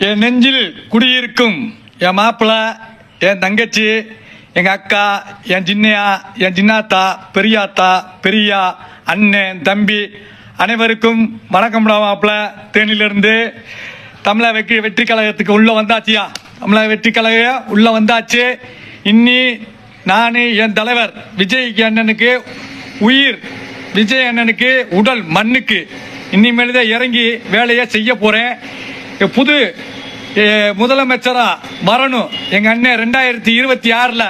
என் நெஞ்சில் குடியிருக்கும் என் மாப்பிள்ள, என் தங்கச்சி, எங்க அக்கா, என் சின்னையா, என் சின்னாத்தா, பெரியாத்தா, பெரியா, அண்ணன், தம்பி அனைவருக்கும் வணக்கம். மாப்பிள்ள தேனிலிருந்து தமிழக வெற்றி கழகத்துக்கு உள்ள வந்தாச்சியா. தமிழக வெற்றி கழகம் உள்ள வந்தாச்சு. இன்னி நான் என் தலைவர் விஜய் அண்ணனுக்கு உயிர், விஜய் அண்ணனுக்கு உடல் மண்ணுக்கு இனிமேல்தான் இறங்கி வேலையை செய்ய போறேன். புது முதலமைச்சரா வரணும் எங்க அண்ணன் 2026.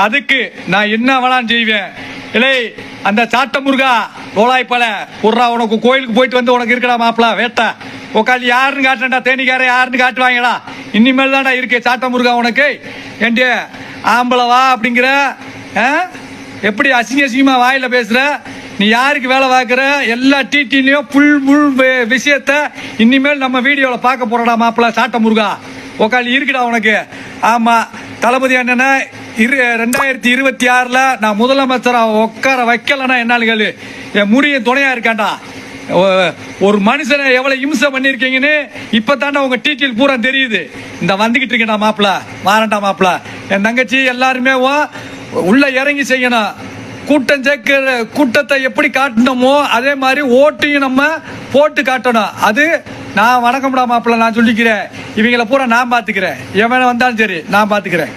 அதுக்கு நான் என்ன வேணாலும் செய்வேன். இல்லை அந்த சாட்ட முருகா கோலாய்ப்பல குர்ரா, உனக்கு கோயிலுக்கு போயிட்டு வந்து உனக்கு இருக்கடா மாப்பிளா வேட்டை உக்காந்து யாருன்னு காட்டுறா, தேனிக்கார யாருன்னு காட்டுவாங்களா? இனிமேல் தான்டா இருக்கு சாட்ட முருகா உனக்கு. ஏண்டி ஆம்பளவா அப்படிங்கிற எப்படி அசிங்கமா வாயில பேசுற? நீ யாருக்கு வேலை பார்க்குற? எல்லா டிடிலையும் புல் விஷயத்த இனிமேல் நம்ம வீடியோவில் பார்க்க போறடா மாப்பிள்ள சாட்ட முருகா. உக்காளி இருக்குடா உனக்கு. ஆமா, தளபதி அண்ணனை 2026 நான் முதலமைச்சரா உட்கார வைக்கலன்னா என்னாலும் கேளு, என் முடிய துணையா இருக்காண்டா. ஒரு மனுஷனை எவ்வளவு இம்சை பண்ணிருக்கீங்கன்னு இப்பதாண்டா உங்க டீச்சர் பூரா தெரியுது. இந்த வந்துகிட்டு இருக்கேன்டா மாப்பிள்ள, வாரண்டா மாப்பிள்ள. என் தங்கச்சி எல்லாருமே உள்ள இறங்கி செய்யணும். கூட்டம் சேர்க்கிற கூட்டத்தை எப்படி காட்டணுமோ அதே மாதிரி ஓட்டையும் நம்ம போட்டு காட்டணும். அது நான் வணக்கம்டா மாப்பிள்ள நான் சொல்லிக்கிறேன். இவங்களை பூரா நான் பாத்துக்கிறேன். எவன் வந்தாலும் சரி நான் பாத்துக்கிறேன்.